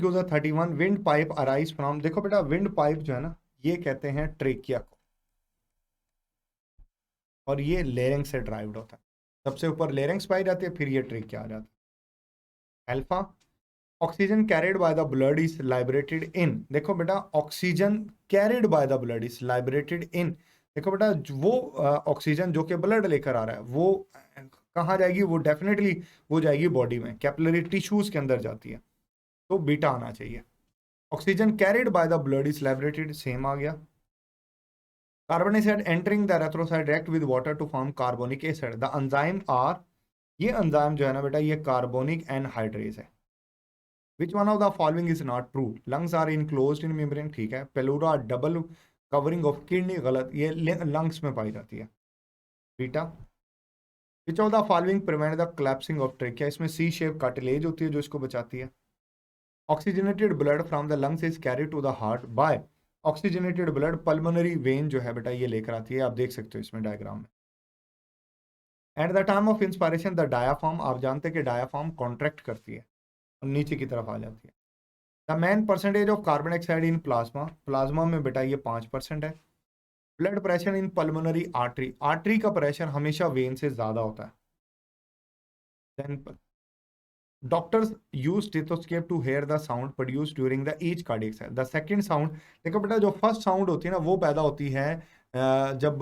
Cues 31 wind pipe arise from, देखो बेटा wind pipe जो है ना ये कहते हैं ट्रेकिया को, और ये लेरिंग्स से ड्राइव्ड होता है। सबसे ऊपर लेरिंग्स पाई जाती है, फिर ये ट्रेकिया आ जाता है। Alpha, oxygen carried by the blood is liberated in, देखो बेटा oxygen carried by the blood is liberated in, देखो बेटा वो ऑक्सीजन जो कि ब्लड लेकर आ रहा है वो कहाँ जाएगी, वो डेफिनेटली वो जाएगी बॉडी में, कैपिलरी टिश्यूज के अंदर जाती है, तो बीटा आना चाहिए। Oxygen carried by the blood is liberated, same आ गया। Carbon acid entering the erythrocyte react with water to form carbonic acid, the enzyme are, ये एंजाइम जो है ना बेटा ये कार्बोनिक एनहाइड्रेज है। Which one of the following is not true, lungs are enclosed in membrane, ठीक है। Pleura double covering of kidney, गलत, ये लंग्स में पाई जाती है, beta. Which of the following prevent the collapsing of trachea, इसमें सी शेप कार्टिलेज होती है जो इसको बचाती है। Oxygenated blood from the lungs is carry to the heart by, oxygenated blood pulmonary vein जो है बेटा ये लेकर आती है, आप देख सकते हो इसमें डायग्राम में। At the time of inspiration the diaphragm, आप जानते हैं कि डायाफ्राम कॉन्ट्रैक्ट करती है और नीचे की तरफ आ जाती है। The main percentage of carbon dioxide in plasma, plasma में बेटा ये 5% है। Blood pressure in pulmonary artery, artery का प्रेशर हमेशा वेन से ज्यादा होता है। Then doctors use stethoscope to hear the sound produce during the each cardiac cycle, the second sound, देखो बेटा जो फर्स्ट साउंड होती है ना वो पैदा होती है जब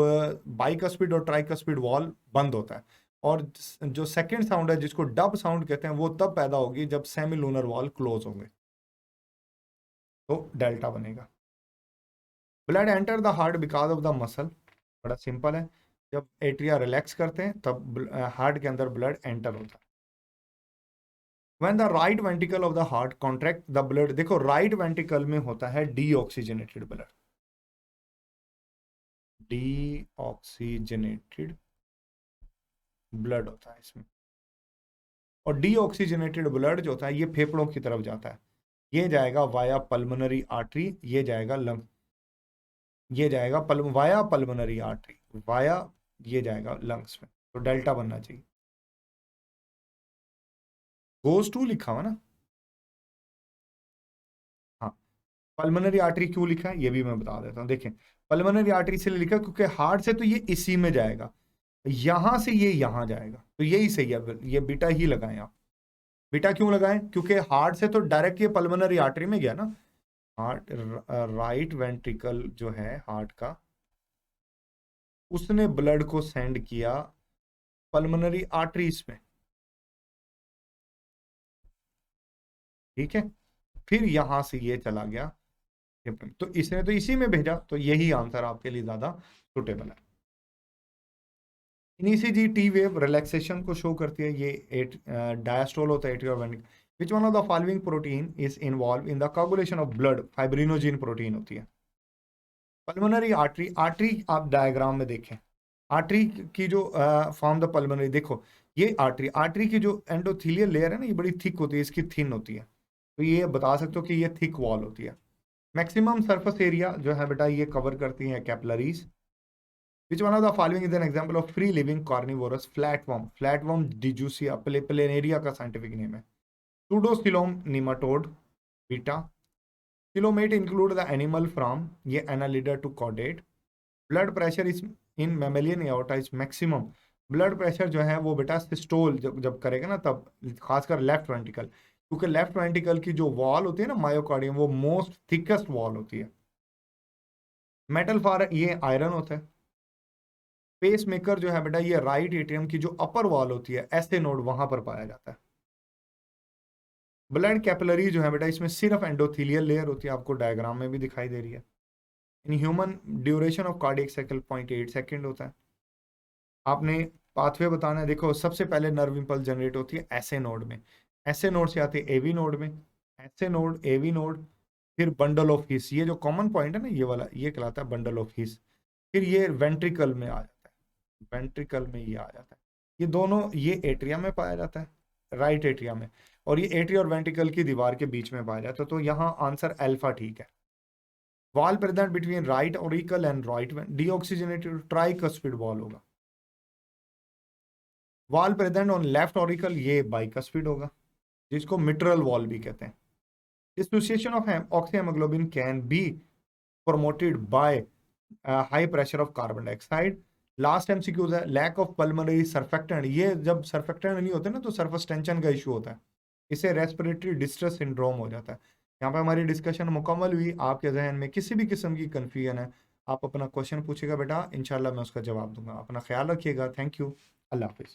बाइकस्पिड और ट्राइकस्पिड वॉल बंद होता है, और जो सेकंड साउंड है जिसको डब साउंड कहते हैं वो तब पैदा होगी जब सेमी लूनर वॉल क्लोज होंगे, तो डेल्टा बनेगा। Blood enter the heart because of the muscle, बड़ा सिंपल है, जब एट्रिया रिलैक्स करते हैं तब हार्ट के अंदर ब्लड एंटर होता है। When the right ventricle of the heart contract the blood, देखो राइट वेंट्रिकल में होता है डीऑक्सीजनेटेड ब्लड, डीऑक्सीजनेटेड ब्लड होता है इसमें, और डीऑक्सीजनेटेड ब्लड जो होता है ये फेफड़ों की तरफ जाता है, ये जाएगा वाया पल्मोनरी आर्टरी, ये जाएगा लंग, ये जाएगा वाया पल्मोनरी आर्टरी, वाया ये जाएगा लंग्स में, तो डेल्टा बनना चाहिए। गोज टू लिखा हुआ ना, हाँ। पल्मोनरी आर्टरी क्यों लिखा है ये भी मैं बता देता हूँ, देखें पल्मोनरी आर्टरी इसलिए लिखा क्योंकि हार्ट से तो ये इसी में जाएगा, यहां से ये यहां जाएगा, तो यही सही है, ये बीटा ही लगाएं आप। बीटा क्यों लगाएं, क्योंकि हार्ट से तो डायरेक्ट ये पल्मोनरी आर्टरी में गया ना, हार्ट राइट वेंट्रिकल जो है हार्ट का उसने ब्लड को सेंड किया पल्मोनरी आर्टरीज में, ठीक है, फिर यहां से ये चला गया, तो इसने तो इसी में भेजा, तो यही आंसर आपके लिए ज्यादा सुटेबल है। इनिसी टी वेव रिलैक्सेशन को शो करती है, ये डायस्टोल होता है atrial ventricle. Which one of the following protein is involve in the coagulation of blood, fibrinogen protein होती है। पल्मोनरी आर्टरी, आर्टरी आप डायग्राम में देखें, आर्टरी की जो फॉर्म द पल्मोनरी, देखो ये आर्टरी, आर्टरी की जो एंडोथीलियल लेयर है ना ये बड़ी थिक होती है, इसकी थिन होती है, तो ये बता सकते हो कि ये थिक वॉल होती है। मैक्सिमम सरफेस एरिया जो है बेटा ये कवर करती है capillaries. Which one of the following is an example of free living carnivorous flatworm? Flatworm dijusia planaria का scientific name है। Pseudocoelom nematode beta. Coelomate include the animal from ये annelida to caudate. Blood pressure is in mammalian aorta is maximum. Blood pressure जो है वो बेटा systole जब करेगा ना तब, खासकर लेफ्ट वेंट्रिकल, क्योंकि लेफ्ट वेंट्रिकल की जो वॉल होती है ना मायोकार्डियम वो मोस्ट थिकेस्ट वॉल होती है। मेटल फॉर ये आयरन होता है। पेस मेकर जो है बेटा ये राइट एट्रियम की जो अपर वॉल होती है ऐसे नोड वहां पर पाया जाता है। ब्लड कैपिलरी जो है बेटा इसमें सिर्फ एंडोथीलियल लेयर होती है, आपको डायग्राम में भी दिखाई दे रही है। In human duration of cardiac cycle 0.8 second होता है। आपने पाथवे बताना है, देखो सबसे पहले नर्व इंपल्स जनरेट होती है ऐसे नोड में, ऐसे नोड से आते हैं एवी नोड में, ऐसे नोड एवी नोड, फिर बंडल ऑफ हिस, ये जो कॉमन पॉइंट है ना ये वाला ये कहलाता है बंडल ऑफ हिस, फिर ये वेंट्रिकल में आ जाता है, वेंट्रिकल में ये आ जाता है, ये दोनों ये एट्रिया में पाया जाता है, राइट एट्रिया में, और ये एट्रिया और वेंट्रिकल की दीवार के बीच में पाया जाता है, तो यहाँ आंसर अल्फा ठीक है। Valve present between right auricle and right deoxygenated tricuspid valve होगा। Valve present on left auricle ये बाइकस्पिड होगा, जिसको मिट्रल वॉल भी कहते हैं। Dissociation of oxyhaemoglobin can be promoted by high pressure of carbon dioxide. Last MCQs है, lack of pulmonary surfactant, ये जब सर्फेक्टेंट नहीं होते ना तो सरफेस टेंशन का इशू होता है, इसे रेस्पिरेटरी डिस्ट्रेस सिंड्रोम हो जाता है। यहाँ पे हमारी डिस्कशन मुकम्मल हुई। आपके जहन में किसी भी किस्म की कन्फ्यूजन है, आप अपना क्वेश्चन पूछेगा बेटा, इंशाल्लाह मैं उसका जवाब दूंगा। अपना ख्याल रखिएगा। Thank you. अल्लाह हाफिज़।